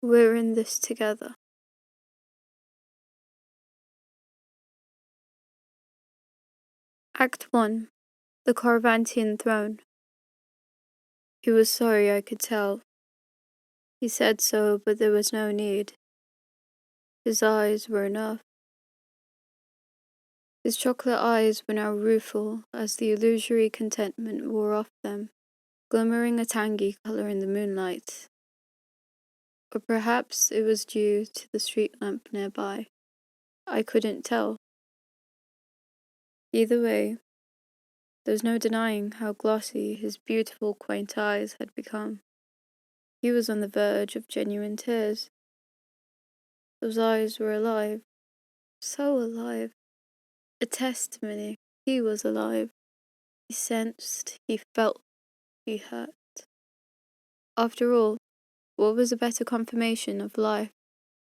We're in this together. Act 1. The Corvantian Throne. He was sorry, I could tell. He said so, but there was no need. His eyes were enough. His chocolate eyes were now rueful as the illusory contentment wore off them, glimmering a tangy colour in the moonlight. Or perhaps it was due to the street lamp nearby. I couldn't tell. Either way, there's no denying how glossy his beautiful, quaint eyes had become. He was on the verge of genuine tears. Those eyes were alive, so alive. A testimony he was alive. He sensed, he felt, he hurt. After all, what was a better confirmation of life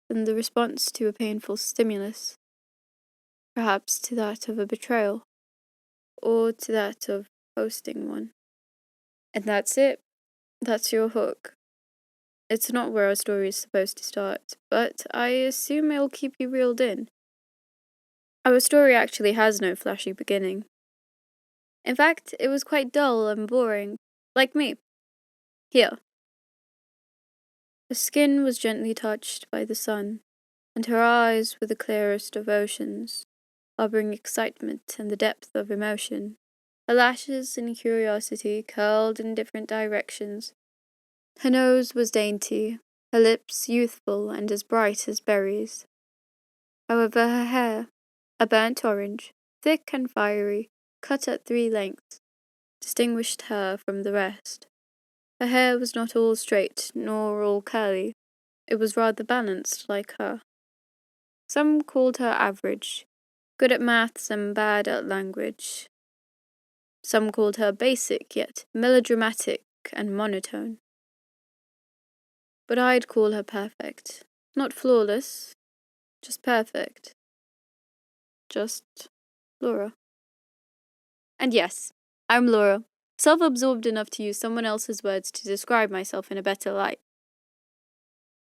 than the response to a painful stimulus? Perhaps to that of a betrayal, or to that of hosting one. And that's it. That's your hook. It's not where our story is supposed to start, but I assume it'll keep you reeled in. Our story actually has no flashy beginning. In fact, it was quite dull and boring, like me. Here. Her skin was gently touched by the sun, and her eyes were the clearest of oceans, harboring excitement and the depth of emotion. Her lashes in curiosity curled in different directions. Her nose was dainty, her lips youthful and as bright as berries. However, her hair, a burnt orange, thick and fiery, cut at 3 lengths, distinguished her from the rest. Her hair was not all straight, nor all curly. It was rather balanced, like her. Some called her average, good at maths and bad at language. Some called her basic, yet melodramatic and monotone. But I'd call her perfect. Not flawless, just perfect. Just LUARAH. And yes, I'm LUARAH, self-absorbed enough to use someone else's words to describe myself in a better light.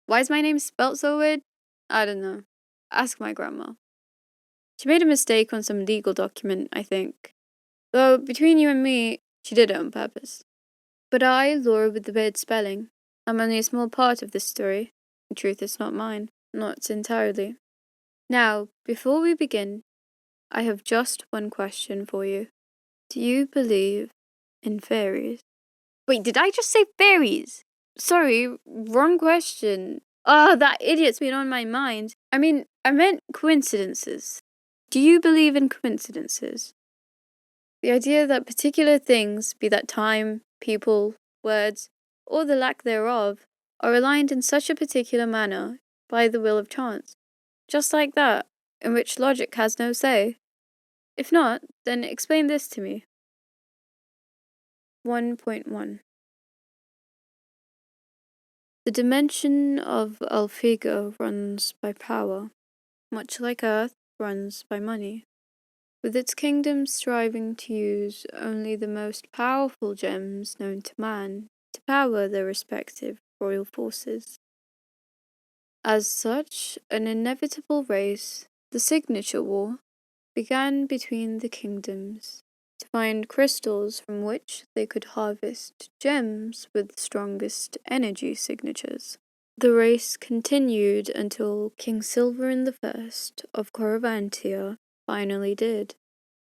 Why is my name spelt so weird? I don't know. Ask my grandma. She made a mistake on some legal document, I think. Though, between you and me, she did it on purpose. But I, LUARAH with the weird spelling, I'm only a small part of this story. In truth, it's not mine. Not entirely. Now, before we begin, I have just one question for you. Do you believe in fairies? Wait, did I just say fairies? Sorry, wrong question. Oh, that idiot's been on my mind. I meant coincidences. Do you believe in coincidences? The idea that particular things, be that time, people, words, or the lack thereof, are aligned in such a particular manner by the will of chance. Just like that, in which logic has no say. If not, then explain this to me. 1.1 The dimension of Alfiga runs by power, much like Earth runs by money, with its kingdoms striving to use only the most powerful gems known to man to power their respective royal forces. As such, an inevitable race, the signature war, began between the kingdoms to find crystals from which they could harvest gems with the strongest energy signatures. The race continued until King Silverin I of Corvantia finally did.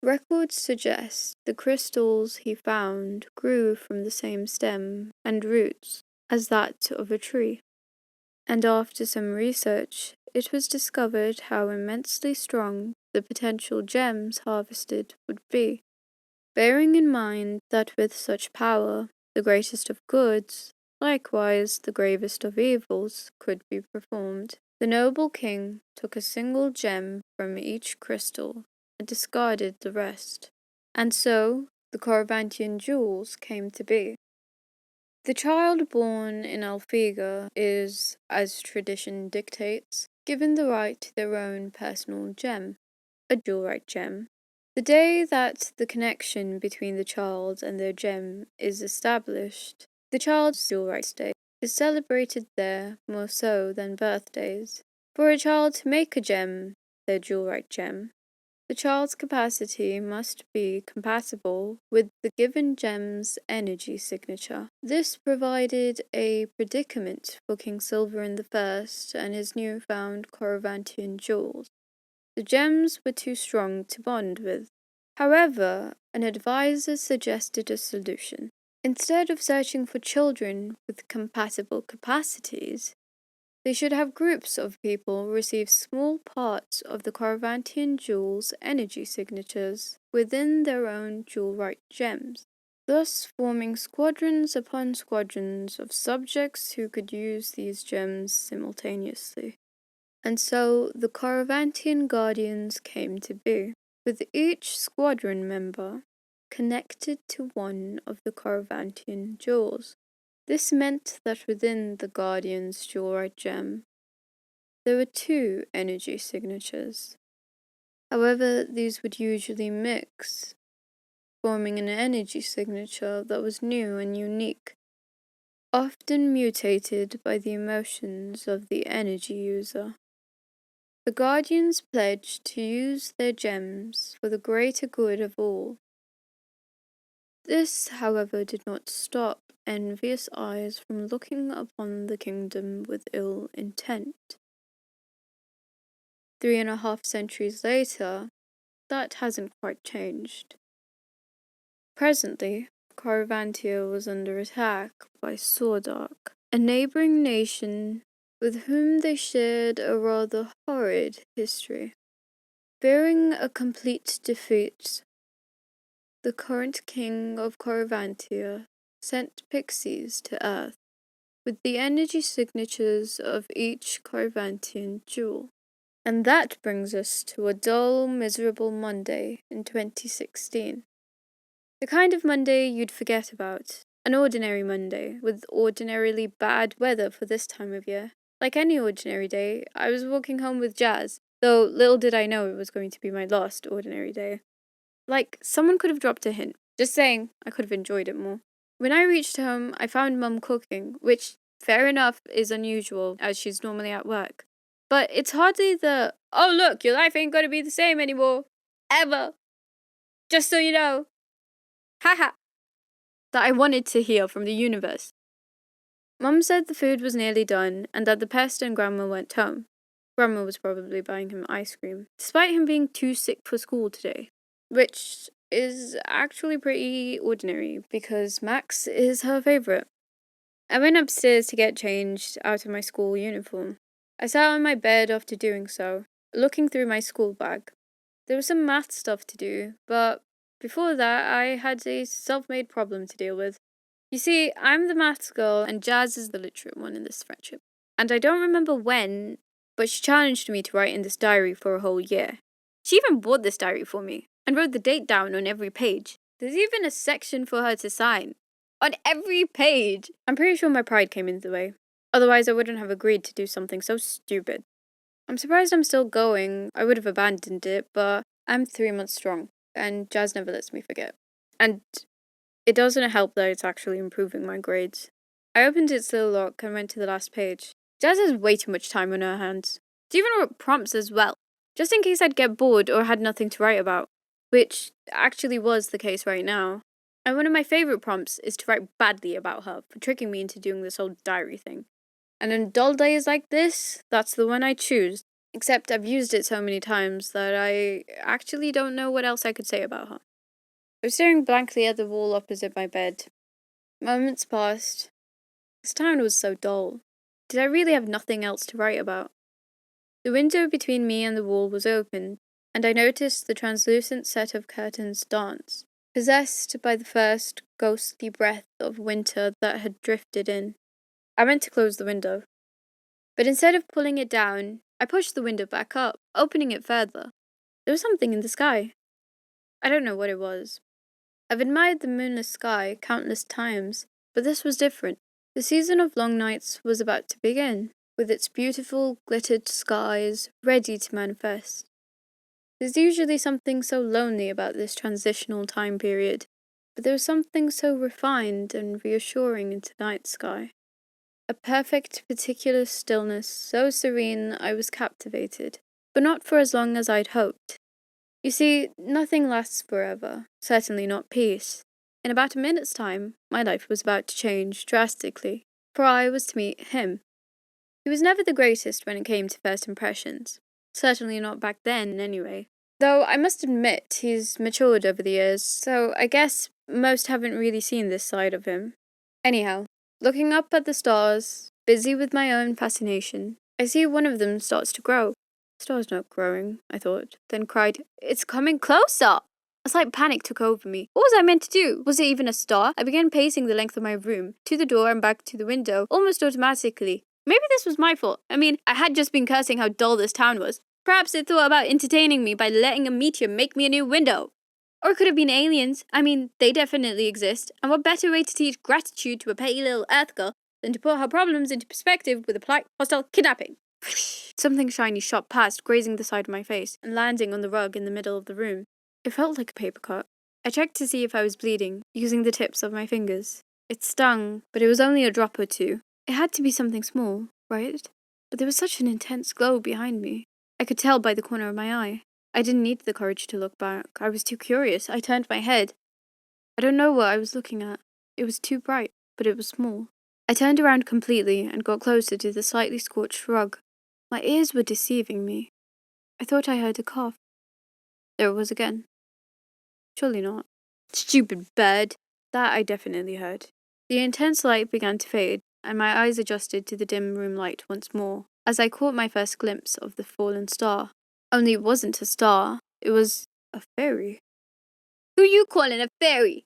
Records suggest the crystals he found grew from the same stem and roots as that of a tree. And after some research, it was discovered how immensely strong the potential gems harvested would be. Bearing in mind that with such power, the greatest of goods, likewise the gravest of evils, could be performed, the noble king took a single gem from each crystal and discarded the rest. And so the Corvantian jewels came to be. The child born in Alfiga is, as tradition dictates, given the right to their own personal gem, a jewelite gem. The day that the connection between the child and their gem is established, the child's jewelite day is celebrated there more so than birthdays. For a child to make a gem, their jewel-right gem, the child's capacity must be compatible with the given gem's energy signature. This provided a predicament for King Silver I and his newfound Corrivantian jewels. The gems were too strong to bond with. However, an advisor suggested a solution. Instead of searching for children with compatible capacities, they should have groups of people receive small parts of the Corrivantian jewel's energy signatures within their own jewel-right gems, thus forming squadrons upon squadrons of subjects who could use these gems simultaneously. And so the Corrivantian Guardians came to be, with each squadron member connected to one of the Corrivantian jewels. This meant that within the Guardian's jewel-right gem, there were two energy signatures. However, these would usually mix, forming an energy signature that was new and unique, often mutated by the emotions of the energy user. The Guardians pledged to use their gems for the greater good of all. This, however, did not stop envious eyes from looking upon the kingdom with ill intent. 3.5 centuries later, that hasn't quite changed. Presently, Corrivantia was under attack by Sordark, a neighbouring nation with whom they shared a rather horrid history. Fearing a complete defeat, the current king of Corrivantia sent pixies to Earth with the energy signatures of each Corrivantian jewel. And that brings us to a dull, miserable Monday in 2016. The kind of Monday you'd forget about. An ordinary Monday, with ordinarily bad weather for this time of year. Like any ordinary day, I was walking home with Jazz, though little did I know it was going to be my last ordinary day. Like, someone could have dropped a hint. Just saying, I could have enjoyed it more. When I reached home, I found Mum cooking, which, fair enough, is unusual, as she's normally at work. But it's hardly the, oh look, your life ain't gonna be the same anymore. Ever. Just so you know. Haha. That I wanted to hear from the universe. Mum said the food was nearly done, and that the pest and Grandma went home. Grandma was probably buying him ice cream, despite him being too sick for school today. Which is actually pretty ordinary, because Max is her favourite. I went upstairs to get changed out of my school uniform. I sat on my bed after doing so, looking through my school bag. There was some math stuff to do, but before that I had a self-made problem to deal with. You see, I'm the maths girl and Jazz is the literate one in this friendship. And I don't remember when, but she challenged me to write in this diary for a whole year. She even bought this diary for me and wrote the date down on every page. There's even a section for her to sign. On every page! I'm pretty sure my pride came in the way. Otherwise, I wouldn't have agreed to do something so stupid. I'm surprised I'm still going. I would have abandoned it, but I'm 3 months strong, and Jazz never lets me forget. And it doesn't help that it's actually improving my grades. I opened its little lock and went to the last page. Jazz has way too much time on her hands. She even wrote prompts as well, just in case I'd get bored or had nothing to write about, which actually was the case right now. And one of my favourite prompts is to write badly about her for tricking me into doing this whole diary thing. And on dull days like this, that's the one I choose. Except I've used it so many times that I actually don't know what else I could say about her. I was staring blankly at the wall opposite my bed. Moments passed. This town was so dull. Did I really have nothing else to write about? The window between me and the wall was open, and I noticed the translucent set of curtains dance, possessed by the first ghostly breath of winter that had drifted in. I went to close the window. But instead of pulling it down, I pushed the window back up, opening it further. There was something in the sky. I don't know what it was. I've admired the moonless sky countless times, but this was different. The season of long nights was about to begin, with its beautiful, glittered skies ready to manifest. There's usually something so lonely about this transitional time period, but there was something so refined and reassuring in tonight's sky. A perfect, particular stillness, so serene I was captivated, but not for as long as I'd hoped. You see, nothing lasts forever, certainly not peace. In about a minute's time, my life was about to change drastically, for I was to meet him. He was never the greatest when it came to first impressions. Certainly not back then, anyway. Though I must admit he's matured over the years, so I guess most haven't really seen this side of him. Anyhow, looking up at the stars, busy with my own fascination, I see one of them starts to grow. The star's not growing, I thought, then cried, "It's coming closer!" A slight panic took over me. What was I meant to do? Was it even a star? I began pacing the length of my room, to the door and back to the window, almost automatically. Maybe this was my fault. I had just been cursing how dull this town was. Perhaps it thought about entertaining me by letting a meteor make me a new window. Or it could have been aliens. They definitely exist. And what better way to teach gratitude to a petty little Earth girl than to put her problems into perspective with a polite, hostile kidnapping? Something shiny shot past, grazing the side of my face, and landing on the rug in the middle of the room. It felt like a paper cut. I checked to see if I was bleeding, using the tips of my fingers. It stung, but it was only a drop or two. It had to be something small, right? But there was such an intense glow behind me. I could tell by the corner of my eye. I didn't need the courage to look back. I was too curious. I turned my head. I don't know what I was looking at. It was too bright, but it was small. I turned around completely and got closer to the slightly scorched rug. My ears were deceiving me. I thought I heard a cough. There it was again. Surely not. Stupid bird! That I definitely heard. The intense light began to fade, and my eyes adjusted to the dim room light once more, as I caught my first glimpse of the fallen star. Only it wasn't a star, it was a fairy. "Who you calling a fairy?"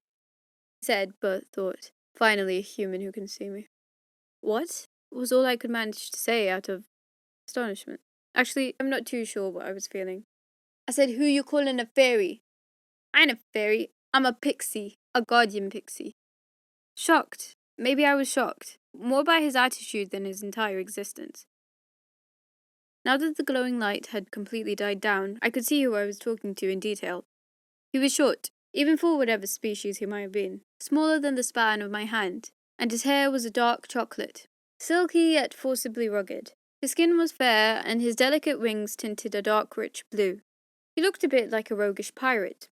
said, but thought, finally a human who can see me. "What?" was all I could manage to say out of astonishment. Actually, I'm not too sure what I was feeling. "I said, who you calling a fairy?" "I ain't a fairy, I'm a pixie, a guardian pixie." Shocked. Maybe I was shocked, more by his attitude than his entire existence. Now that the glowing light had completely died down, I could see who I was talking to in detail. He was short, even for whatever species he might have been, smaller than the span of my hand, and his hair was a dark chocolate, silky yet forcibly rugged. His skin was fair, and his delicate wings tinted a dark rich blue. He looked a bit like a roguish pirate,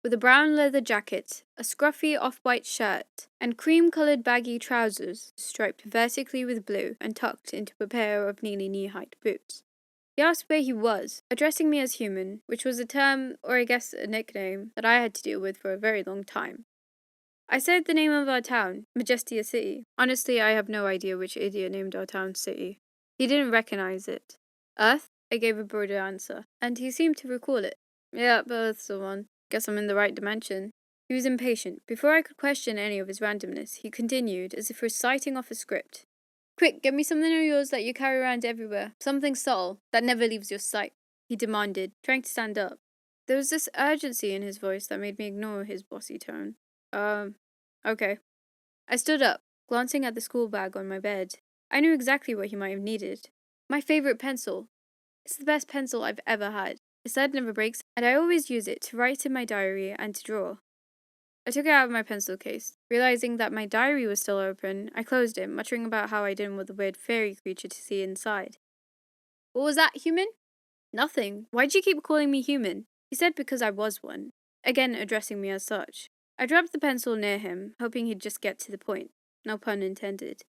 with a brown leather jacket, a scruffy off-white shirt, and cream-coloured baggy trousers striped vertically with blue and tucked into a pair of nearly knee-height boots. He asked where he was, addressing me as human, which was a term, or I guess a nickname, that I had to deal with for a very long time. I said the name of our town, Majestic City. Honestly, I have no idea which idiot named our town City. He didn't recognize it. Earth? I gave a broader answer, and he seemed to recall it. "Yeah, Earth's the one. Guess I'm in the right dimension." He was impatient. Before I could question any of his randomness, he continued, as if reciting off a script. "Quick, get me something of yours that you carry around everywhere. Something subtle, that never leaves your sight," he demanded, trying to stand up. There was this urgency in his voice that made me ignore his bossy tone. Okay. I stood up, glancing at the school bag on my bed. I knew exactly what he might have needed. My favorite pencil. It's the best pencil I've ever had. Its lead never breaks, and I always use it to write in my diary and to draw. I took it out of my pencil case. Realizing that my diary was still open, I closed it, muttering about how I didn't want the weird fairy creature to see inside. "What was that, human?" "Nothing. Why'd you keep calling me human?" He said because I was one, again addressing me as such. I dropped the pencil near him, hoping he'd just get to the point. No pun intended.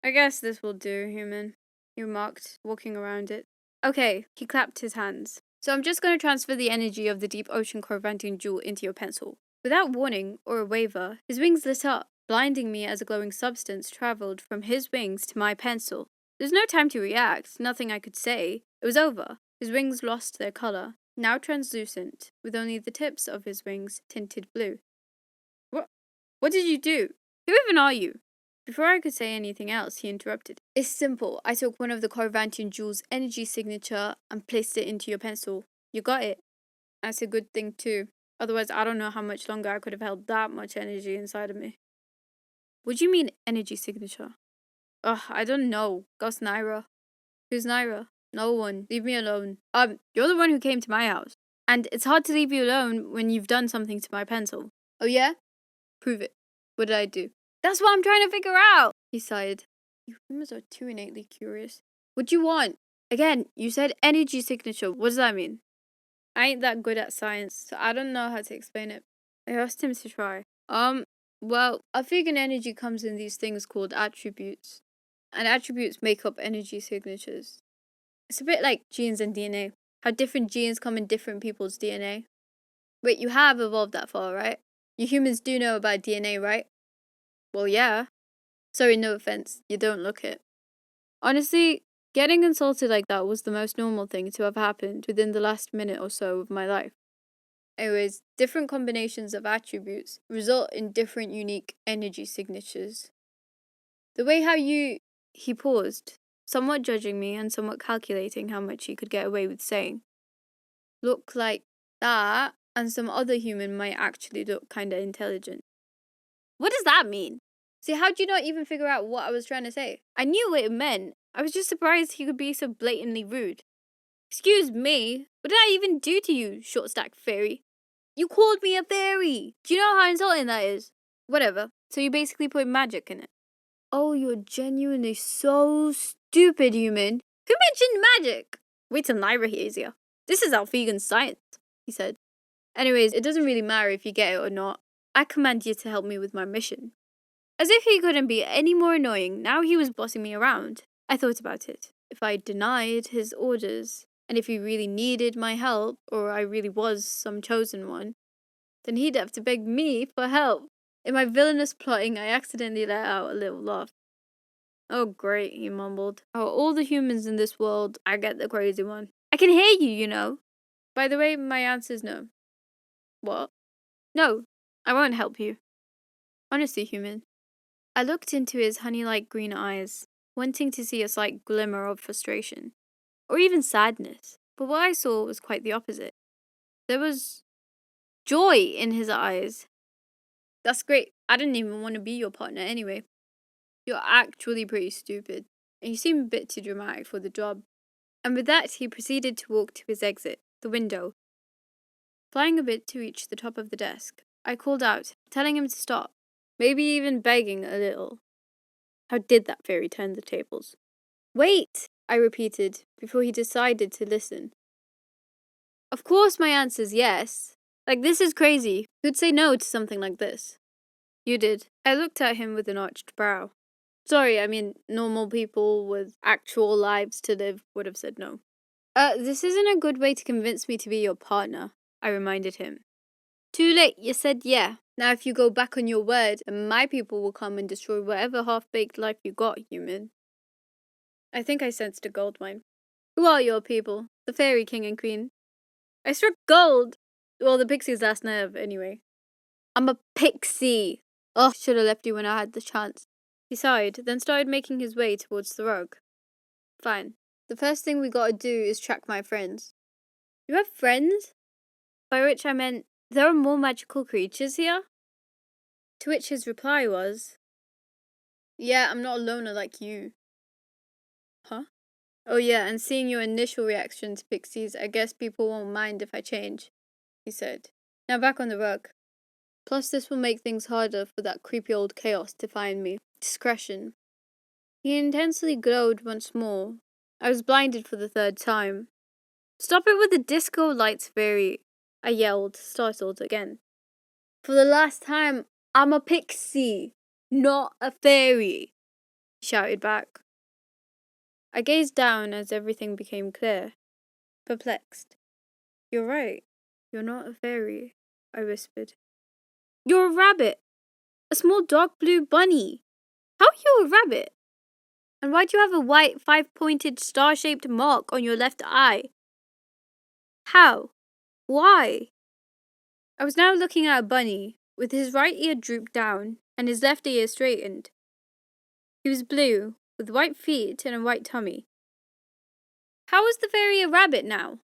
"I guess this will do, human," he remarked, walking around it. "Okay," he clapped his hands. "So I'm just going to transfer the energy of the deep ocean Corvantian jewel into your pencil." Without warning or a waver, his wings lit up, blinding me as a glowing substance travelled from his wings to my pencil. There was no time to react, nothing I could say. It was over. His wings lost their colour, now translucent, with only the tips of his wings tinted blue. What did you do? Who even are you?" Before I could say anything else, he interrupted. "It's simple. I took one of the Corvantian jewel's energy signature and placed it into your pencil. You got it. That's a good thing too. Otherwise, I don't know how much longer I could have held that much energy inside of me." "What do you mean, energy signature?" "Ugh, I don't know. Ghost Naira." "Who's Naira?" "No one. Leave me alone." You're the one who came to my house. And it's hard to leave you alone when you've done something to my pencil." "Oh yeah? Prove it." "What did I do?" "That's what I'm trying to figure out," he sighed. You humans are too innately curious. What do you want? Again, you said energy signature. What does that mean? I ain't that good at science, so I don't know how to explain it. I asked him to try. Well, I figure energy comes in these things called attributes. And attributes make up energy signatures. It's a bit like genes and DNA. How different genes come in different people's DNA. Wait, you have evolved that far, right? You humans do know about DNA, right? Well, yeah. Sorry, no offense. You don't look it. Honestly, getting insulted like that was the most normal thing to have happened within the last minute or so of my life. Anyways, different combinations of attributes result in different unique energy signatures. The way how he paused, somewhat judging me and somewhat calculating how much he could get away with saying. Look like that, and some other human might actually look kinda intelligent. What does that mean? See, how'd you not even figure out what I was trying to say? I knew what it meant. I was just surprised he could be so blatantly rude. Excuse me, what did I even do to you, short-stacked fairy? You called me a fairy! Do you know how insulting that is? Whatever, so you basically put magic in it. Oh, you're genuinely so stupid, human. Who mentioned magic? Wait till Naira hears you. This is our vegan science, he said. Anyways, it doesn't really matter if you get it or not. I command you to help me with my mission. As if he couldn't be any more annoying now he was bossing me around. I thought about it. If I denied his orders, and if he really needed my help, or I really was some chosen one, then he'd have to beg me for help. In my villainous plotting, I accidentally let out a little laugh. Oh great, he mumbled. Out of all the humans in this world, I get the crazy one. I can hear you, you know. By the way, my answer's no. What? No, I won't help you. Honestly, human. I looked into his honey-like green eyes, wanting to see a slight glimmer of frustration, or even sadness, but what I saw was quite the opposite. There was joy in his eyes. That's great. I didn't even want to be your partner anyway. You're actually pretty stupid, and you seem a bit too dramatic for the job. And with that, he proceeded to walk to his exit, the window. Flying a bit to reach the top of the desk, I called out, telling him to stop, maybe even begging a little. How did that fairy turn the tables? Wait, I repeated, before he decided to listen. Of course my answer's yes. Like, this is crazy. Who'd say no to something like this? You did. I looked at him with an arched brow. Sorry, I mean, normal people with actual lives to live would have said no. This isn't a good way to convince me to be your partner, I reminded him. Too late, you said yeah. Now if you go back on your word, then my people will come and destroy whatever half-baked life you got, human. I think I sensed a gold mine. Who are your people? The fairy king and queen? I struck gold! Well, the pixie's last nerve, anyway. I'm a pixie! Oh, should have left you when I had the chance. He sighed, then started making his way towards the rug. Fine. The first thing we gotta do is track my friends. You have friends? By which I meant, there are more magical creatures here? To which his reply was, yeah, I'm not a loner like you. Huh? Oh yeah, and seeing your initial reaction to pixies, I guess people won't mind if I change, he said. Now back on the rug. Plus this will make things harder for that creepy old chaos to find me. Discretion. He intensely glowed once more. I was blinded for the third time. Stop it with the disco lights, fairy, I yelled, startled again. For the last time, I'm a pixie, not a fairy, he shouted back. I gazed down as everything became clear, perplexed. You're right, you're not a fairy, I whispered. You're a rabbit, a small dark blue bunny. How are you a rabbit? And why do you have a white, five-pointed, star-shaped mark on your left eye? How? Why? I was now looking at a bunny, with his right ear drooped down and his left ear straightened. He was blue, with white feet and a white tummy. How is the fairy a rabbit now?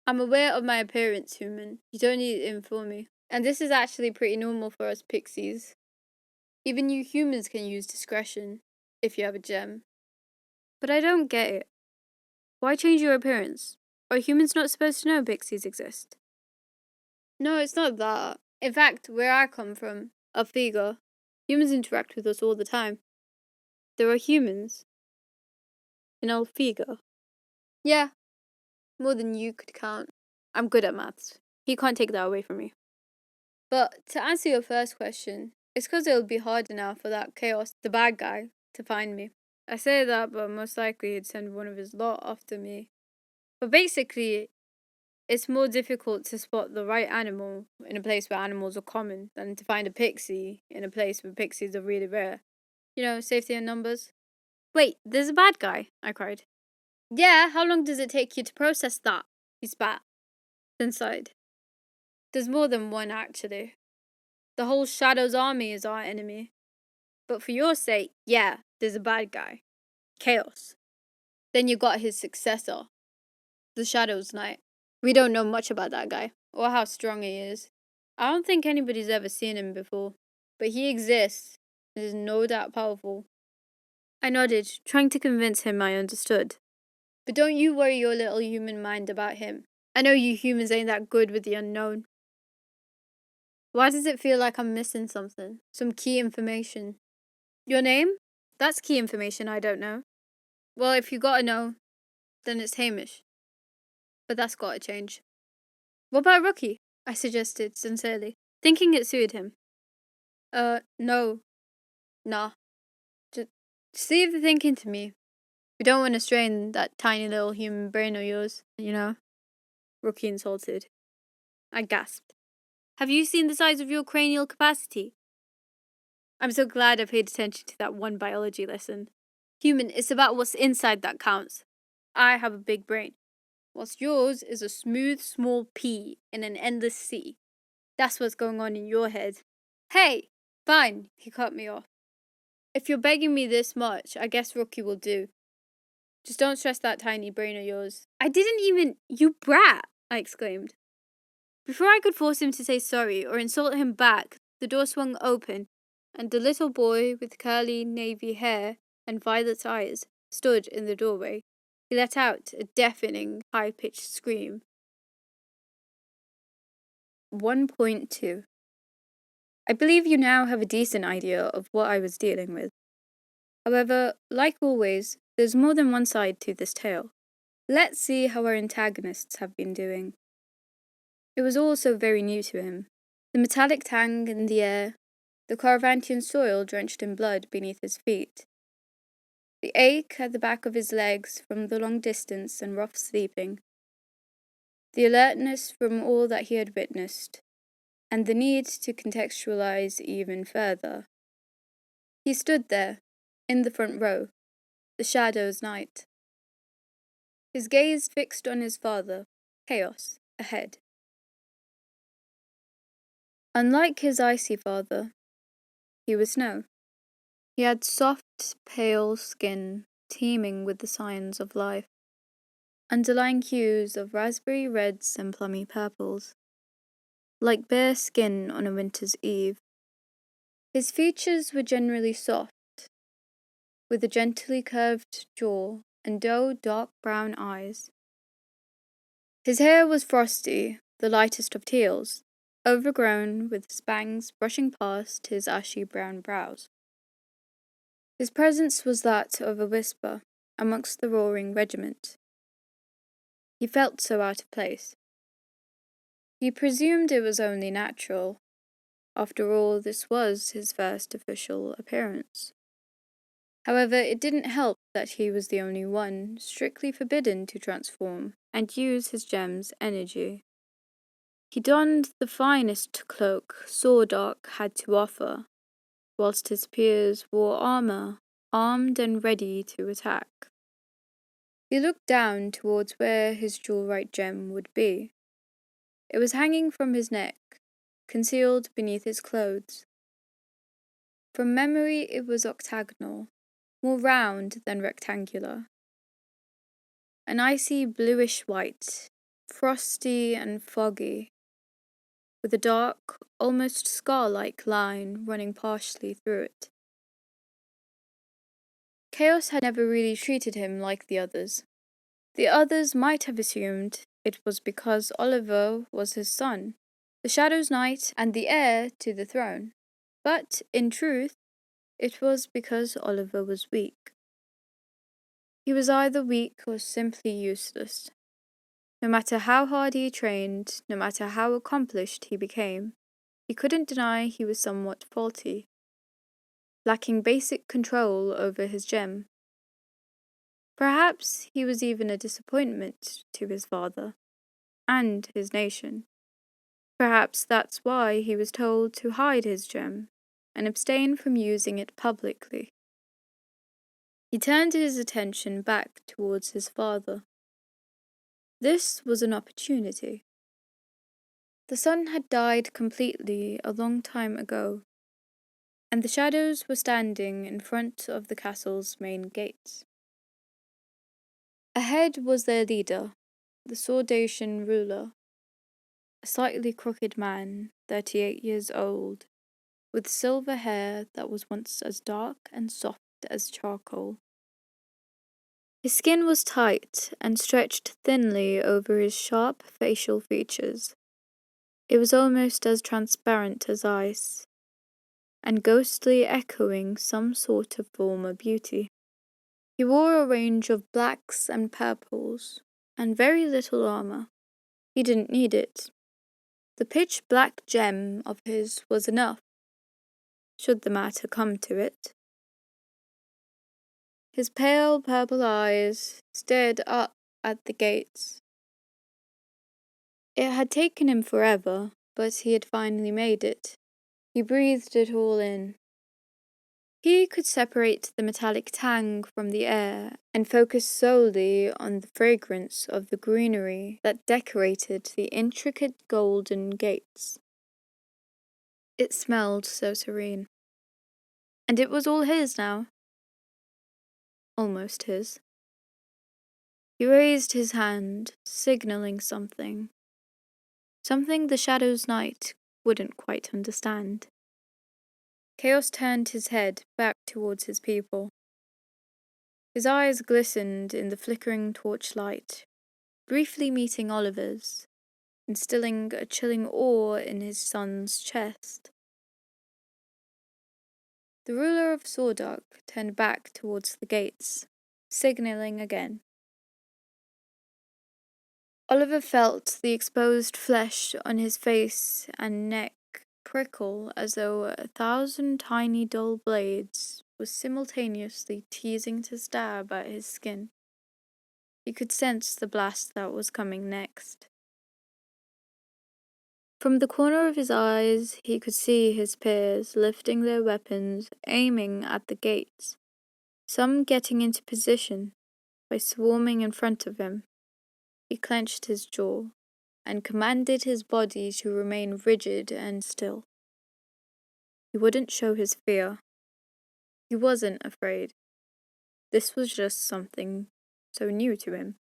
I'm aware of my appearance, human. You don't need to inform me. And this is actually pretty normal for us pixies. Even you humans can use discretion, if you have a gem. But I don't get it. Why change your appearance? Are humans not supposed to know pixies exist? No, it's not that. In fact, where I come from, Alfiga, humans interact with us all the time. there are humans in Alfiga. Yeah, more than you could count. I'm good at maths. He can't take that away from me. But to answer your first question, it's because it'll be harder now for that Chaos, the bad guy, to find me. I say that, but most likely he'd send one of his lot after me. But basically, it's more difficult to spot the right animal in a place where animals are common than to find a pixie in a place where pixies are really rare. You know, safety in numbers. Wait, there's a bad guy, I cried. Yeah, how long does it take you to process that? He spat, then sighed. There's more than one, actually. The whole Shadow's army is our enemy. But for your sake, yeah, there's a bad guy. Chaos. Then you got his successor, the Shadow's Knight. We don't know much about that guy, or how strong he is. I don't think anybody's ever seen him before, but he exists, and is no doubt powerful. I nodded, trying to convince him I understood. But don't you worry your little human mind about him. I know you humans ain't that good with the unknown. Why does it feel like I'm missing something? Some key information? Your name? That's key information I don't know. Well, if you gotta know, then it's Hamish. But that's gotta change. What about Rookie? I suggested, sincerely, thinking it suited him. No. Nah. Just leave the thinking to me. We don't want to strain that tiny little human brain of yours, you know? Rookie insulted. I gasped. Have you seen the size of your cranial capacity? I'm so glad I paid attention to that one biology lesson. Human, it's about what's inside that counts. I have a big brain, whilst yours is a smooth, small pea in an endless sea. That's what's going on in your head. Hey! Fine, he cut me off. If you're begging me this much, I guess Rookie will do. Just don't stress that tiny brain of yours. I didn't even... You brat! I exclaimed. Before I could force him to say sorry or insult him back, the door swung open, and the little boy with curly navy hair and violet eyes stood in the doorway. He let out a deafening, high-pitched scream. 1.2. I believe you now have a decent idea of what I was dealing with. However, like always, there's more than one side to this tale. Let's see how our antagonists have been doing. It was all so very new to him. The metallic tang in the air, the Caravantian soil drenched in blood beneath his feet, the ache at the back of his legs from the long distance and rough sleeping, the alertness from all that he had witnessed, and the need to contextualize even further. He stood there, in the front row, the Shadow's Knight. His gaze fixed on his father, Chaos, ahead. Unlike his icy father, he was snow. He had soft, pale skin, teeming with the signs of life, underlying hues of raspberry reds and plummy purples, like bare skin on a winter's eve. His features were generally soft, with a gently curved jaw and dull dark brown eyes. His hair was frosty, the lightest of teals, overgrown with spangs brushing past his ashy brown brows. His presence was that of a whisper amongst the roaring regiment. He felt so out of place. He presumed it was only natural. After all, this was his first official appearance. However, it didn't help that he was the only one strictly forbidden to transform and use his gem's energy. He donned the finest cloak Sordark had to offer, whilst his peers wore armour, armed and ready to attack. He looked down towards where his jewel-right gem would be. It was hanging from his neck, concealed beneath his clothes. From memory it was octagonal, more round than rectangular. An icy bluish-white, frosty and foggy, with a dark, almost scar-like line running partially through it. Chaos had never really treated him like the others. The others might have assumed it was because Oliver was his son, the Shadow's Knight and the heir to the throne. But, in truth, It was because Oliver was weak. He was either weak or simply useless. No matter how hard he trained, no matter how accomplished he became, he couldn't deny he was somewhat faulty, lacking basic control over his gem. Perhaps he was even a disappointment to his father and his nation. Perhaps that's why he was told to hide his gem and abstain from using it publicly. He turned his attention back towards his father. This was an opportunity. The sun had died completely a long time ago, and the shadows were standing in front of the castle's main gates. Ahead was their leader, the Sordatian ruler, a slightly crooked man, 38 years old, with silver hair that was once as dark and soft as charcoal. His skin was tight and stretched thinly over his sharp facial features. It was almost as transparent as ice, and ghostly echoing some sort of former beauty. He wore a range of blacks and purples, and very little armor. He didn't need it. The pitch-black gem of his was enough, should the matter come to it. His pale purple eyes stared up at the gates. It had taken him forever, but he had finally made it. He breathed it all in. He could separate the metallic tang from the air and focus solely on the fragrance of the greenery that decorated the intricate golden gates. It smelled so serene. And it was all his now. Almost his. He raised his hand, signaling something. Something the Shadow's Knight wouldn't quite understand. Chaos turned his head back towards his people. His eyes glistened in the flickering torchlight, briefly meeting Oliver's, instilling a chilling awe in his son's chest. The ruler of Sordark turned back towards the gates, signalling again. Oliver felt the exposed flesh on his face and neck prickle as though 1,000 tiny dull blades were simultaneously teasing to stab at his skin. He could sense the blast that was coming next. From the corner of his eyes, he could see his peers lifting their weapons, aiming at the gates, some getting into position by swarming in front of him. He clenched his jaw and commanded his body to remain rigid and still. He wouldn't show his fear. He wasn't afraid. This was just something so new to him.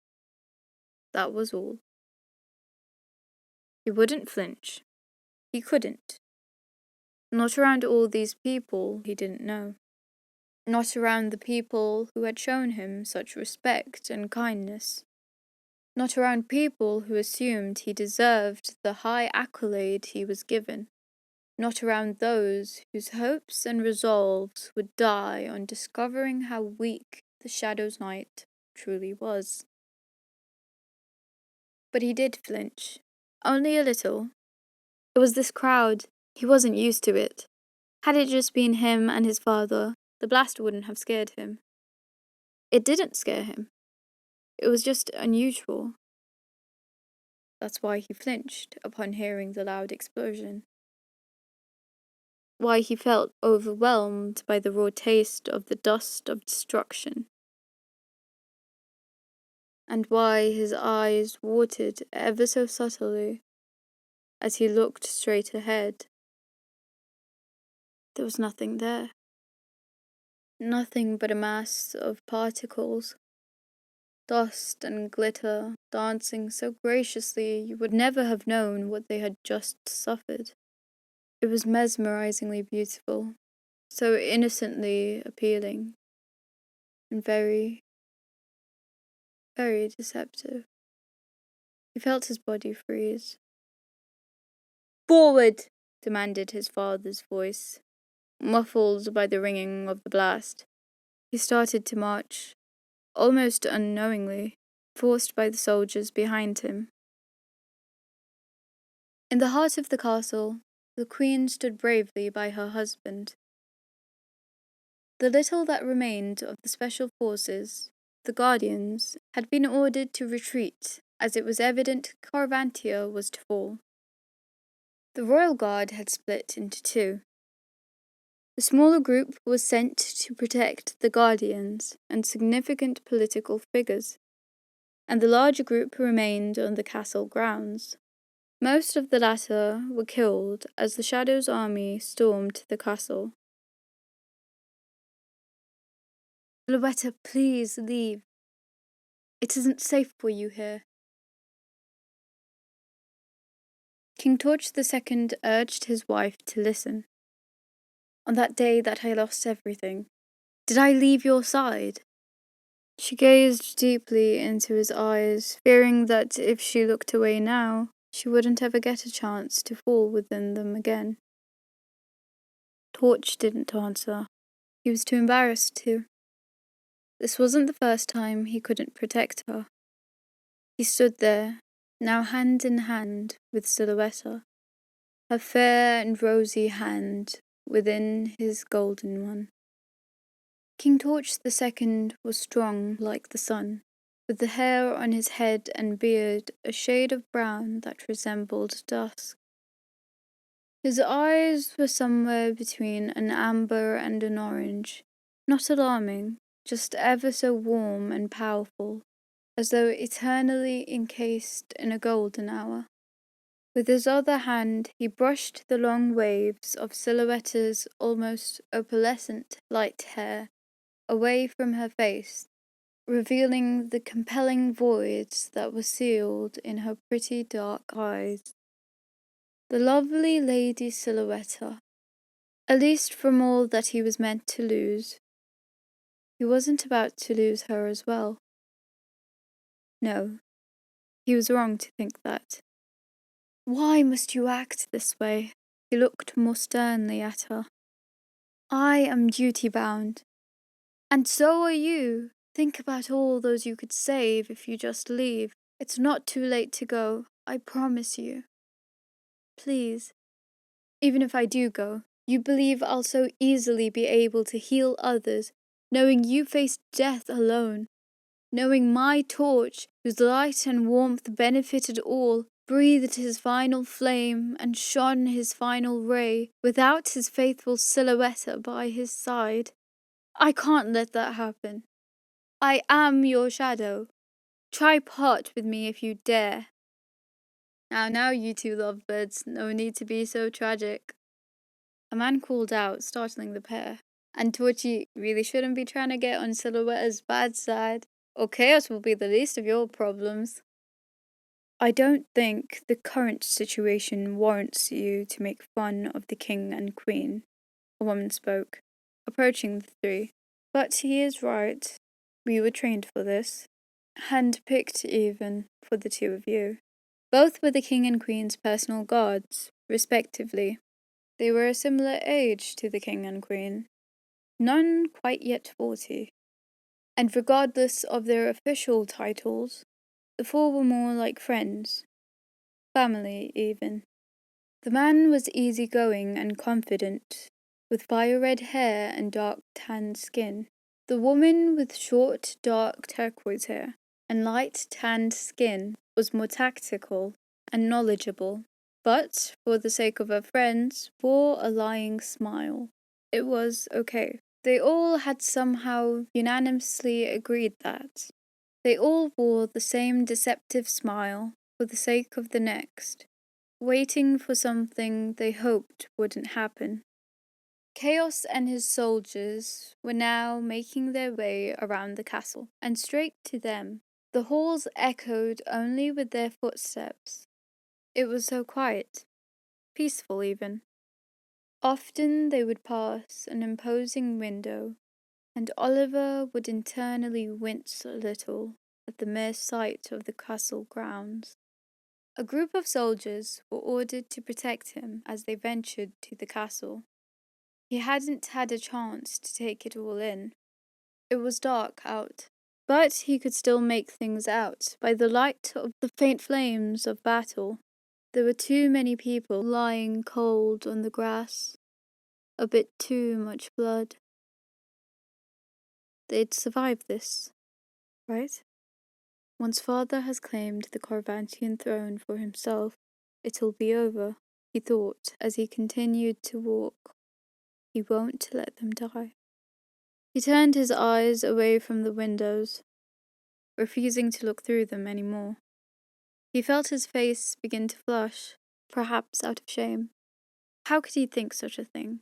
That was all. He wouldn't flinch. He couldn't. Not around all these people he didn't know. Not around the people who had shown him such respect and kindness. Not around people who assumed he deserved the high accolade he was given. Not around those whose hopes and resolves would die on discovering how weak the Shadow's Knight truly was. But he did flinch. Only a little. It was this crowd. He wasn't used to it. Had it just been him and his father, the blast wouldn't have scared him. It didn't scare him. It was just unusual. That's why he flinched upon hearing the loud explosion. Why he felt overwhelmed by the raw taste of the dust of destruction. And why his eyes watered ever so subtly as he looked straight ahead. There was nothing there. Nothing but a mass of particles, dust and glitter, dancing so graciously you would never have known what they had just suffered. It was mesmerizingly beautiful, so innocently appealing, and very, very deceptive. He felt his body freeze. "Forward!" demanded his father's voice. muffled by the ringing of the blast. He started to march, almost unknowingly, forced by the soldiers behind him. In the heart of the castle, the queen stood bravely by her husband. The little that remained of the special forces, the Guardians, had been ordered to retreat, as it was evident Carvantia was to fall. The royal guard had split into two. The smaller group was sent to protect the Guardians and significant political figures, and the larger group remained on the castle grounds. Most of the latter were killed as the Shadow's army stormed the castle. "Luetta, please leave. It isn't safe for you here." King Torch II urged his wife to listen. "On that day that I lost everything, did I leave your side?" She gazed deeply into his eyes, fearing that if she looked away now, she wouldn't ever get a chance to fall within them again. Torch didn't answer. He was too embarrassed to. This wasn't the first time he couldn't protect her. He stood there, now hand in hand with Silhouetta, her fair and rosy hand within his golden one. King Torch II was strong like the sun, with the hair on his head and beard a shade of brown that resembled dusk. His eyes were somewhere between an amber and an orange, not alarming, just ever so warm and powerful, as though eternally encased in a golden hour. With his other hand he brushed the long waves of Silhouetta's almost opalescent light hair away from her face, revealing the compelling voids that were sealed in her pretty dark eyes. The lovely Lady Silhouetta, at least from all that he was meant to lose. He wasn't about to lose her as well. No, he was wrong to think that. "Why must you act this way?" He looked more sternly at her. "I am duty-bound. And so are you. Think about all those you could save if you just leave. It's not too late to go, I promise you. Please. Even if I do go, you believe I'll so easily be able to heal others, knowing you faced death alone, knowing my torch, whose light and warmth benefited all, breathed his final flame and shone his final ray, without his faithful Silhouetta by his side. I can't let that happen. I am your shadow. Try part with me if you dare." Now, you two lovebirds, no need to be so tragic." A man called out, startling the pair. "And Torchy really shouldn't be trying to get on Silhouetta's bad side, or chaos will be the least of your problems." "I don't think the current situation warrants you to make fun of the king and queen," a woman spoke, approaching the three. "But he is right. We were trained for this. Hand-picked even for the two of you. Both were the king and queen's personal guards, respectively. They were a similar age to the king and queen, none quite yet 40. And regardless of their official titles, the four were more like friends, family even. The man was easygoing and confident, with fire-red hair and dark tanned skin. The woman with short, dark turquoise hair and light tanned skin was more tactical and knowledgeable, but, for the sake of her friends, wore a lying smile. It was okay. They all had somehow unanimously agreed that. They all wore the same deceptive smile for the sake of the next, waiting for something they hoped wouldn't happen. Chaos and his soldiers were now making their way around the castle, and straight to them. The halls echoed only with their footsteps. It was so quiet, peaceful even. Often they would pass an imposing window, and Oliver would internally wince a little at the mere sight of the castle grounds. A group of soldiers were ordered to protect him as they ventured to the castle. He hadn't had a chance to take it all in. It was dark out, but he could still make things out by the light of the faint flames of battle. There were too many people lying cold on the grass, a bit too much blood. They'd survive this, right? Once father has claimed the Corvantian throne for himself, it'll be over, he thought as he continued to walk. He won't let them die. He turned his eyes away from the windows, refusing to look through them any more. He felt his face begin to flush, perhaps out of shame. How could he think such a thing?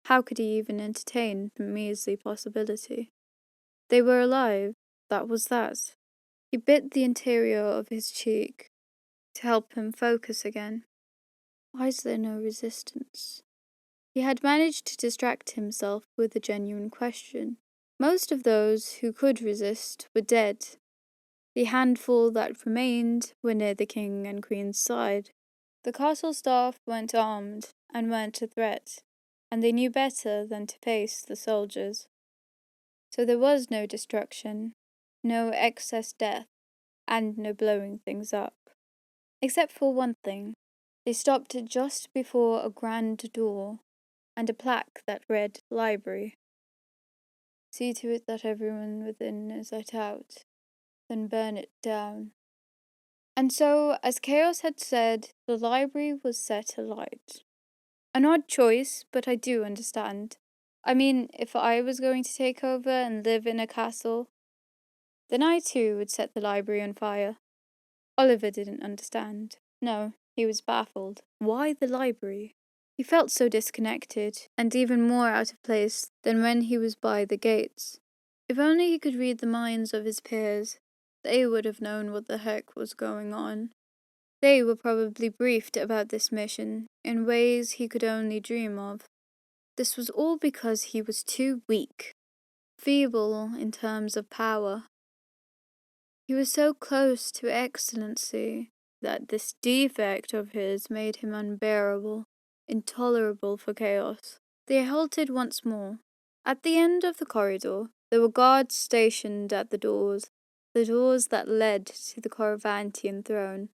How could he even entertain the measly possibility? They were alive, that was that. He bit the interior of his cheek to help him focus again. Why is there no resistance? He had managed to distract himself with a genuine question. Most of those who could resist were dead. The handful that remained were near the king and queen's side. The castle staff weren't armed and weren't a threat, and they knew better than to face the soldiers. So there was no destruction, no excess death, and no blowing things up. Except for one thing. They stopped just before a grand door and a plaque that read Library. See to it that everyone within is let out, then burn it down. And so, as Chaos had said, the library was set alight. An odd choice, but I do understand. I mean, if I was going to take over and live in a castle, then I too would set the library on fire. Oliver didn't understand. No, he was baffled. Why the library? He felt so disconnected, and even more out of place than when he was by the gates. If only he could read the minds of his peers, they would have known what the heck was going on. They were probably briefed about this mission in ways he could only dream of. This was all because he was too weak, feeble in terms of power. He was so close to excellency that this defect of his made him unbearable, intolerable for Chaos. They halted once more. At the end of the corridor, there were guards stationed at the doors that led to the Corvantian throne.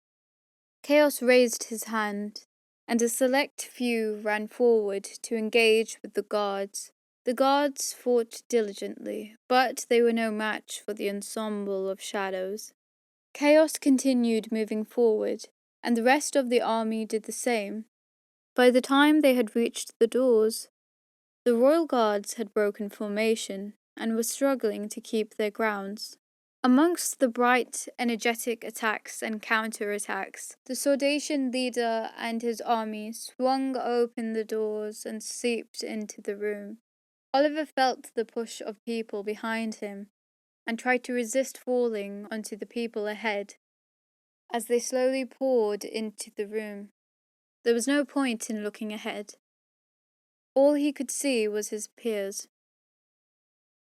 Chaos raised his hand, and a select few ran forward to engage with the guards. The guards fought diligently, but they were no match for the ensemble of shadows. Chaos continued moving forward, and the rest of the army did the same. By the time they had reached the doors, the royal guards had broken formation and were struggling to keep their grounds. Amongst the bright, energetic attacks and counter-attacks, the Sordatian leader and his army swung open the doors and seeped into the room. Oliver felt the push of people behind him and tried to resist falling onto the people ahead as they slowly poured into the room. There was no point in looking ahead. All he could see was his peers.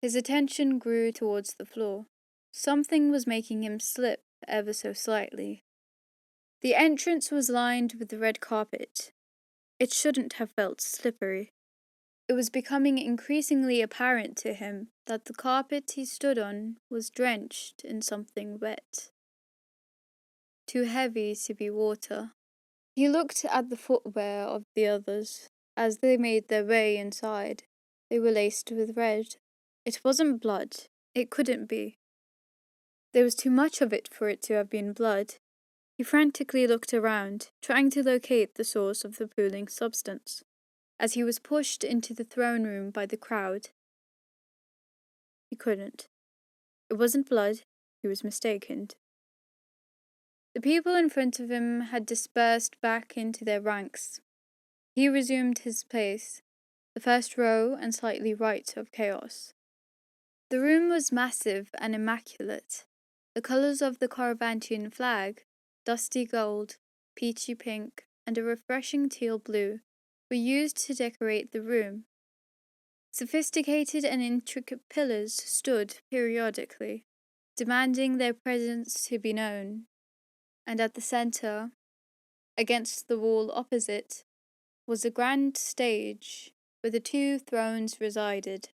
His attention grew towards the floor. Something was making him slip ever so slightly. The entrance was lined with the red carpet. It shouldn't have felt slippery. It was becoming increasingly apparent to him that the carpet he stood on was drenched in something wet, too heavy to be water. He looked at the footwear of the others as they made their way inside. They were laced with red. It wasn't blood. It couldn't be. There was too much of it for it to have been blood. He frantically looked around, trying to locate the source of the pooling substance, as he was pushed into the throne room by the crowd. He couldn't. It wasn't blood. He was mistaken. The people in front of him had dispersed back into their ranks. He resumed his place, the first row and slightly right of Chaos. The room was massive and immaculate. The colours of the Corvantian flag, dusty gold, peachy pink, and a refreshing teal blue, were used to decorate the room. Sophisticated and intricate pillars stood periodically, demanding their presence to be known, and at the centre, against the wall opposite, was a grand stage where the two thrones resided.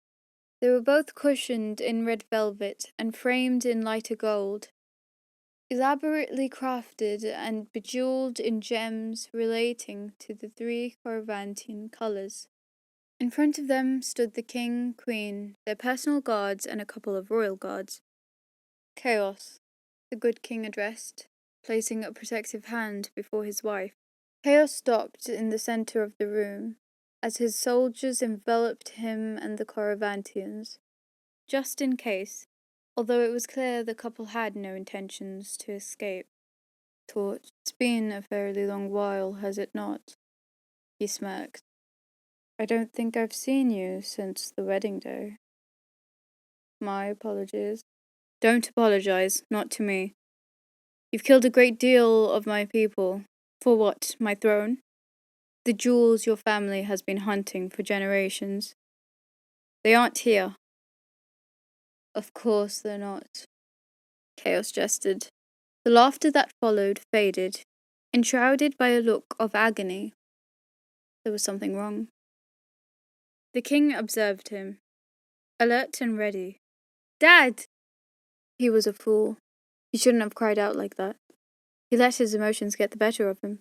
They were both cushioned in red velvet and framed in lighter gold, elaborately crafted and bejeweled in gems relating to the three Corinthian colours. In front of them stood the king, queen, their personal guards, and a couple of royal guards. Chaos, the good king addressed, placing a protective hand before his wife. Chaos stopped in the centre of the room, as his soldiers enveloped him and the Corinthians, just in case, although it was clear the couple had no intentions to escape. Thought, it's been a fairly long while, has it not? He smirked. I don't think I've seen you since the wedding day. My apologies. Don't apologize, not to me. You've killed a great deal of my people. For what, my throne? The jewels your family has been hunting for generations. They aren't here. Of course they're not. Chaos gestured. The laughter that followed faded, enshrouded by a look of agony. There was something wrong. The king observed him, alert and ready. Dad! He was a fool. He shouldn't have cried out like that. He let his emotions get the better of him.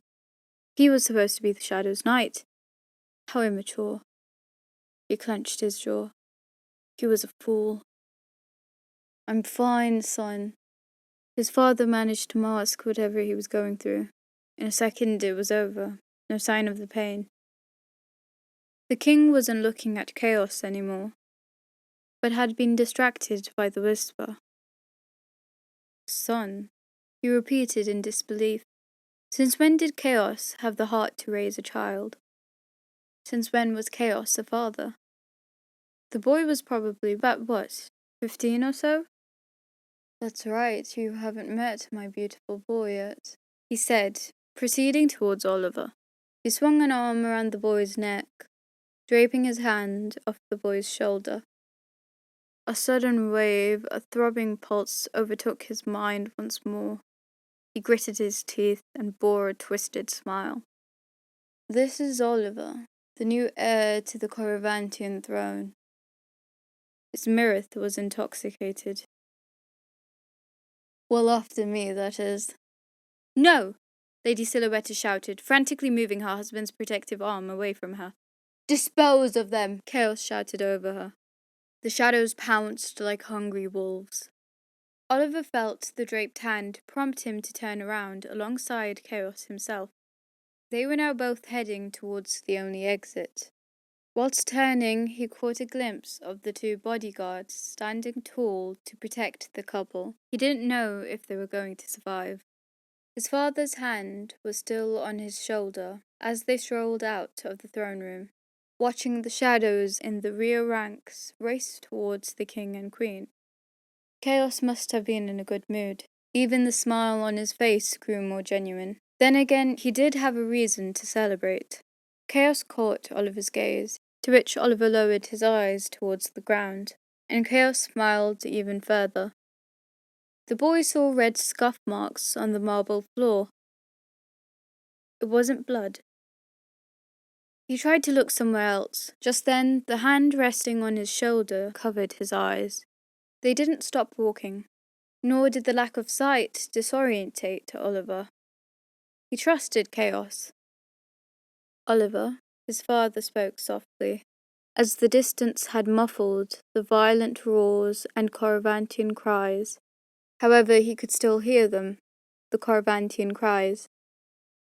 He was supposed to be the Shadow's knight. How immature. He clenched his jaw. He was a fool. I'm fine, son. His father managed to mask whatever he was going through. In a second it was over. No sign of the pain. The king wasn't looking at Chaos anymore, but had been distracted by the whisper. Son, he repeated in disbelief. Since when did Chaos have the heart to raise a child? Since when was Chaos a father? The boy was probably about 15 or so? That's right, you haven't met my beautiful boy yet, he said, proceeding towards Oliver. He swung an arm around the boy's neck, draping his hand off the boy's shoulder. A sudden wave, a throbbing pulse overtook his mind once more. He gritted his teeth and bore a twisted smile. This is Oliver, the new heir to the Corinthian throne. His mirth was intoxicated. Well, after me, that is. No! Lady Silhouette shouted, frantically moving her husband's protective arm away from her. Dispose of them! Chaos shouted over her. The shadows pounced like hungry wolves. Oliver felt the draped hand prompt him to turn around alongside Chaos himself. They were now both heading towards the only exit. Whilst turning, he caught a glimpse of the two bodyguards standing tall to protect the couple. He didn't know if they were going to survive. His father's hand was still on his shoulder as they strolled out of the throne room, watching the shadows in the rear ranks race towards the king and queen. Chaos must have been in a good mood. Even the smile on his face grew more genuine. Then again, he did have a reason to celebrate. Chaos caught Oliver's gaze, to which Oliver lowered his eyes towards the ground, and Chaos smiled even further. The boy saw red scuff marks on the marble floor. It wasn't blood. He tried to look somewhere else. Just then, the hand resting on his shoulder covered his eyes. They didn't stop walking, nor did the lack of sight disorientate Oliver. He trusted Chaos. Oliver, his father spoke softly, as the distance had muffled the violent roars and Corinthian cries. However, he could still hear them, the Corinthian cries.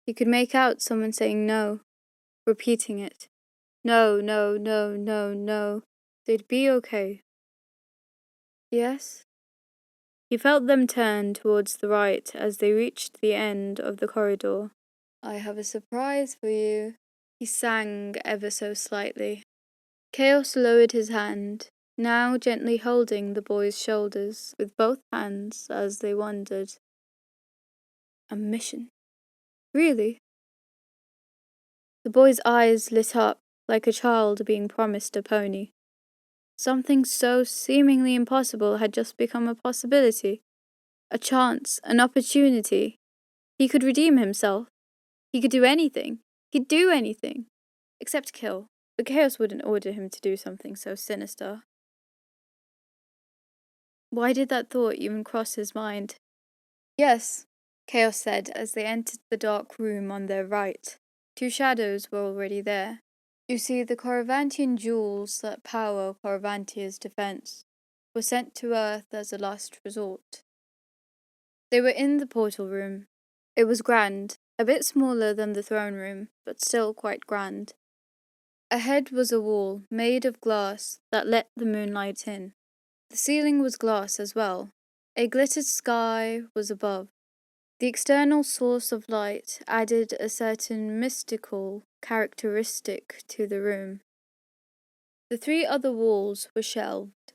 He could make out someone saying no, repeating it. No, no, no, no, no. They'd be okay. Yes? He felt them turn towards the right as they reached the end of the corridor. I have a surprise for you, he sang ever so slightly. Chaos lowered his hand, now gently holding the boy's shoulders with both hands as they wondered. A mission? Really? The boy's eyes lit up like a child being promised a pony. Something so seemingly impossible had just become a possibility. A chance, an opportunity. He could redeem himself. He could do anything. He'd do anything. Except kill. but Chaos wouldn't order him to do something so sinister. Why did that thought even cross his mind? Yes, Chaos said as they entered the dark room on their right. Two shadows were already there. You see, the Corrivantian jewels that power Corrivantia's defense were sent to Earth as a last resort. They were in the portal room. It was grand, a bit smaller than the throne room, but still quite grand. Ahead was a wall made of glass that let the moonlight in. The ceiling was glass as well. A glittered sky was above. The external source of light added a certain mystical characteristic to the room. The three other walls were shelved,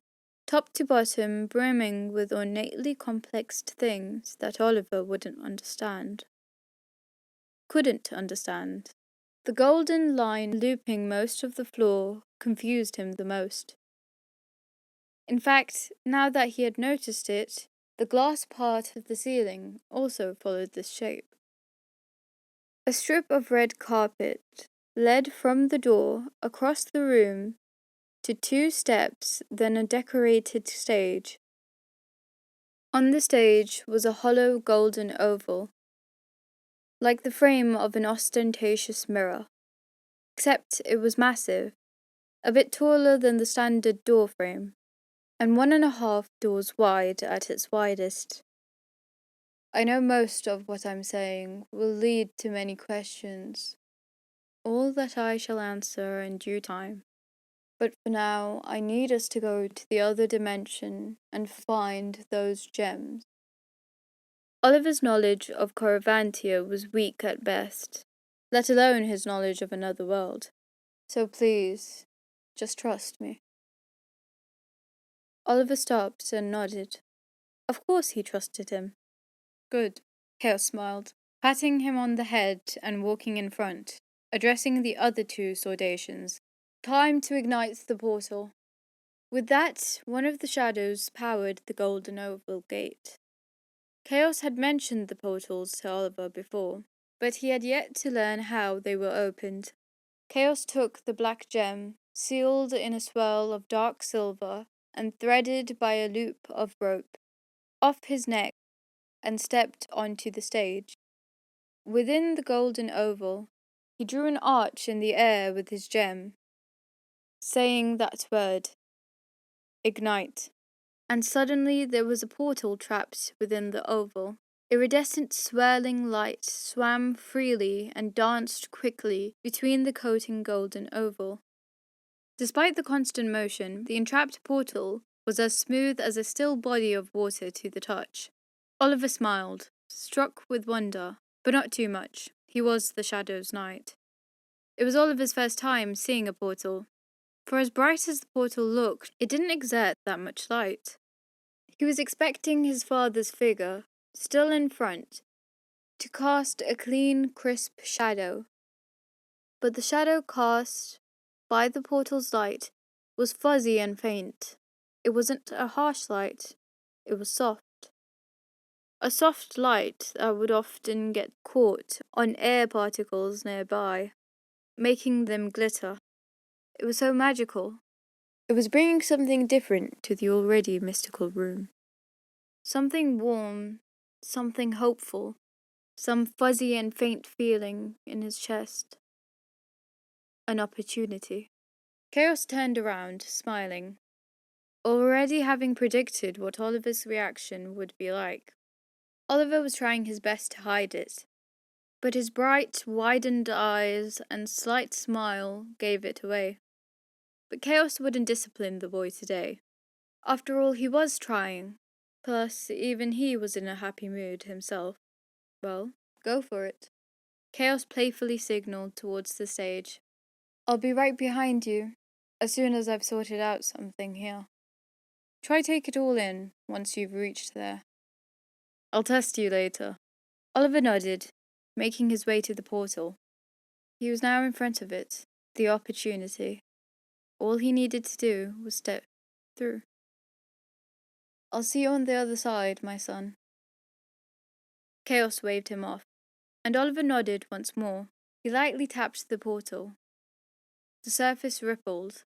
top to bottom brimming with ornately complex things that Oliver wouldn't understand. Couldn't understand. The golden line looping most of the floor confused him the most. In fact, now that he had noticed it, the glass part of the ceiling also followed this shape. A strip of red carpet led from the door across the room to 2 steps, then a decorated stage. On the stage was a hollow golden oval, like the frame of an ostentatious mirror, except it was massive, a bit taller than the standard door frame, and 1.5 doors wide at its widest. I know most of what I'm saying will lead to many questions, all that I shall answer in due time. But for now, I need us to go to the other dimension and find those gems. Oliver's knowledge of Corrivantia was weak at best, let alone his knowledge of another world. So please, just trust me. Oliver stopped and nodded. Of course he trusted him. Good, Chaos smiled, patting him on the head and walking in front, addressing the other 2 Sordations. Time to ignite the portal. With that, one of the shadows powered the golden oval gate. Chaos had mentioned the portals to Oliver before, but he had yet to learn how they were opened. Chaos took the black gem, sealed in a swirl of dark silver and threaded by a loop of rope, off his neck and stepped onto the stage. Within the golden oval, he drew an arch in the air with his gem, saying that word, ignite. And suddenly there was a portal trapped within the oval. Iridescent swirling light swam freely and danced quickly between the coating golden oval. Despite the constant motion, the entrapped portal was as smooth as a still body of water to the touch. Oliver smiled, struck with wonder, but not too much. He was the Shadow's knight. It was Oliver's first time seeing a portal. For as bright as the portal looked, it didn't exert that much light. He was expecting his father's figure, still in front, to cast a clean, crisp shadow. But the shadow cast by the portal's light was fuzzy and faint. It wasn't a harsh light, it was soft. A soft light that would often get caught on air particles nearby, making them glitter. It was so magical. It was bringing something different to the already mystical room. Something warm, something hopeful, some fuzzy and faint feeling in his chest. An opportunity. Chaos turned around, smiling, already having predicted what Oliver's reaction would be like. Oliver was trying his best to hide it, but his bright, widened eyes and slight smile gave it away. But Chaos wouldn't discipline the boy today. After all, he was trying. Plus, even he was in a happy mood himself. Well, go for it. Chaos playfully signaled towards the stage. I'll be right behind you, as soon as I've sorted out something here. Try take it all in, once you've reached there. I'll test you later. Oliver nodded, making his way to the portal. He was now in front of it, the opportunity. All he needed to do was step through. I'll see you on the other side, my son. Chaos waved him off, and Oliver nodded once more. He lightly tapped the portal. The surface rippled,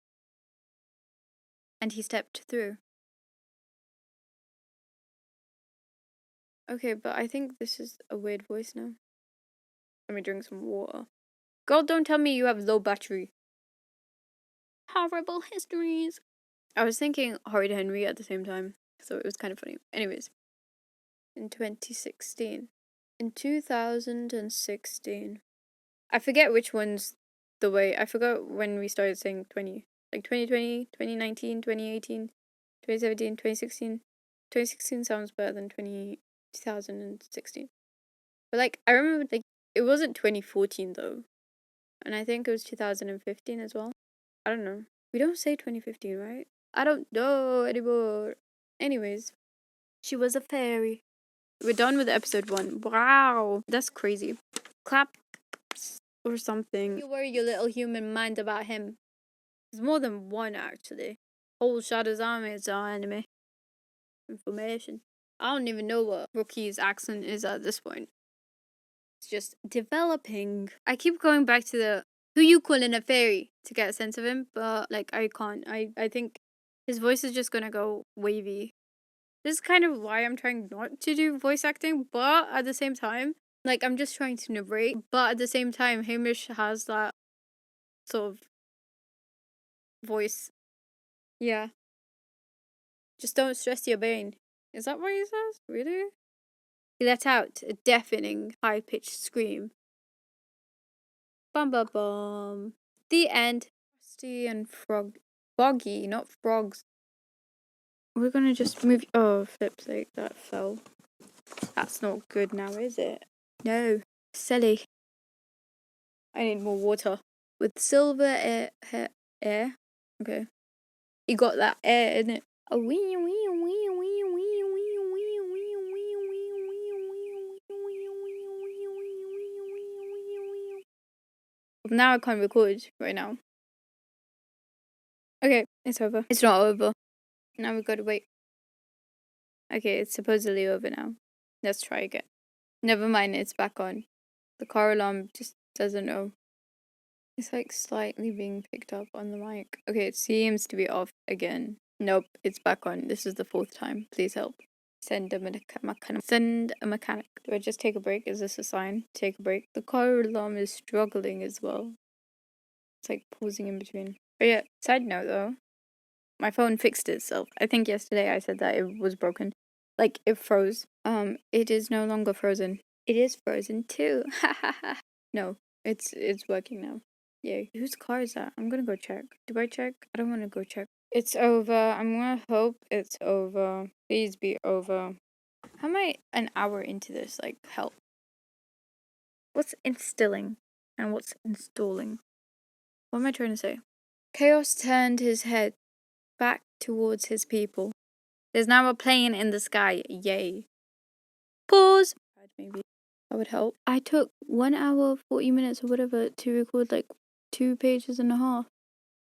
and he stepped through. Okay, but I think this is a weird voice now. Let me drink some water. Girl, don't tell me you have low battery. Horrible histories. I was thinking Horrid Henry at the same time, so it was kind of funny. Anyways, in 2016. In 2016. I forget which one's the way. I forgot when we started saying 20. Like 2020, 2019, 2018, 2017, 2016. 2016 sounds better than 2016. But like, I remember like, it wasn't 2014 though. And I think it was 2015 as well. I don't know. We don't say 2015, right? I don't know anymore. Anyways, she was a fairy. We're done with episode 1. Wow, that's crazy. Clap or something. You worry your little human mind about him. There's more than one actually. Whole Shadow's army is our enemy. Information. I don't even know what Rookie's accent is at this point. It's just developing. I keep going back to the who you calling a fairy to get a sense of him, but like I can't. I think his voice is just gonna go wavy. This is kind of why I'm trying not to do voice acting, but at the same time, like I'm just trying to narrate, but at the same time, Hamish has that sort of voice. Yeah. Just don't stress your brain. Is that what he says? Really? He let out a deafening, high-pitched scream. Bum bum bum. The end. Frosty and Foggy, not frogs. We're gonna just move. Oh, flip's sake, that fell. That's not good now, is it? No. Silly. I need more water. With silver air. Okay. You got that air in it. A wee wee wee wee wee wee wee wee wee wee. Now I can't record right now. Okay, it's over. It's not over. Now we gotta wait. Okay, it's supposedly over now. Let's try again. Never mind, it's back on. The car alarm just doesn't know. It's like slightly being picked up on the mic. Okay, it seems to be off again. Nope, it's back on. This is the 4th time. Please help. Send a mechanic. Do I just take a break? Is this a sign? Take a break. The car alarm is struggling as well. It's like pausing in between. But yeah, side note though. My phone fixed itself. I think yesterday I said that it was broken. Like, it froze. It is no longer frozen. It is frozen too. No, it's working now. Yay. Whose car is that? I'm gonna go check. Do I check? I don't want to go check. It's over. I'm gonna hope it's over. Please be over. How am I an hour into this? Like, help. What's instilling? And what's installing? What am I trying to say? Chaos turned his head back towards his people. There's now a plane in the sky. Yay. Pause. Maybe that would help. I took 1 hour, 40 minutes or whatever to record like 2.5 pages. Oh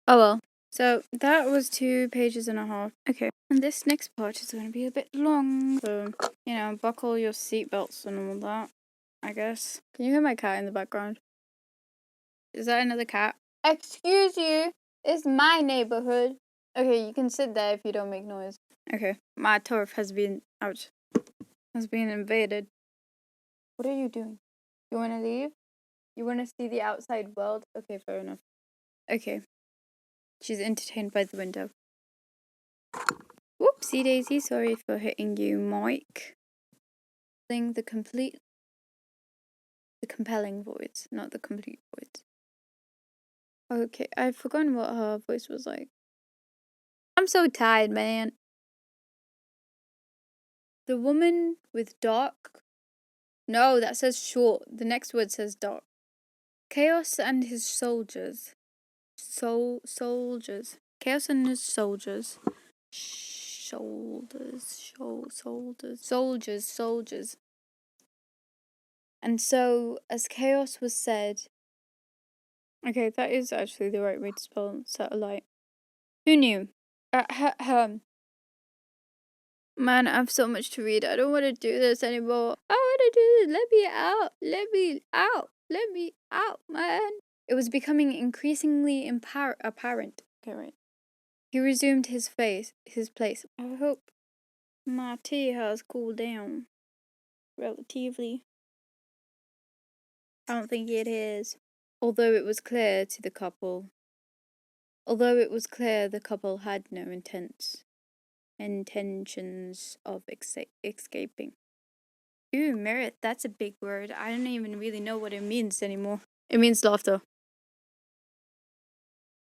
well. So that was 2.5 pages. Okay. And this next part is going to be a bit long. So, you know, buckle your seatbelts and all that, I guess. Can you hear my cat in the background? Is that another cat? Excuse you. It's my neighborhood. Okay, you can sit there if you don't make noise. Okay. My turf has been invaded. What are you doing? You want to leave? You want to see the outside world? Okay, fair enough. Okay. She's entertained by the window. Whoopsie daisy, sorry for hitting you, Mike. The compelling voice, not the complete voice. Okay, I've forgotten what her voice was like. I'm so tired, man. The woman with dark... No, that says short. The next word says dark. Chaos and his soldiers. Soldiers. Chaos and his soldiers. Soldiers. And so, as chaos was said... Okay, that is actually the right way to spell satellite. Who knew? Man, I have so much to read. I don't want to do this anymore. I want to do this. Let me out, man. It was becoming increasingly apparent. Okay, right. He resumed his place. I hope my tea has cooled down relatively. I don't think it is. Although it was clear the couple had no intentions of escaping. Ooh, merit, that's a big word. I don't even really know what it means anymore. It means laughter.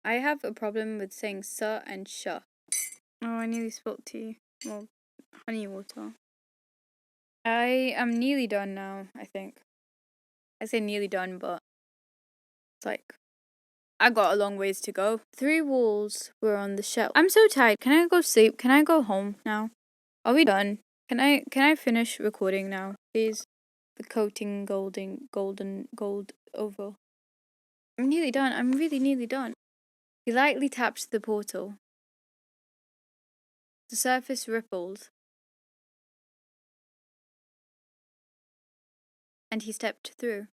I have a problem with saying "sir" and "sha." Oh, I nearly spilled tea. Well, honey water. I am nearly done now, I think. I say nearly done, but it's like I got a long ways to go. 3 walls were on the shelf. I'm so tired. Can I go sleep? Can I go home now? Are we done? Can I finish recording now, please? The coating gold over. I'm nearly done. I'm really nearly done. He lightly tapped the portal. The surface rippled, and he stepped through.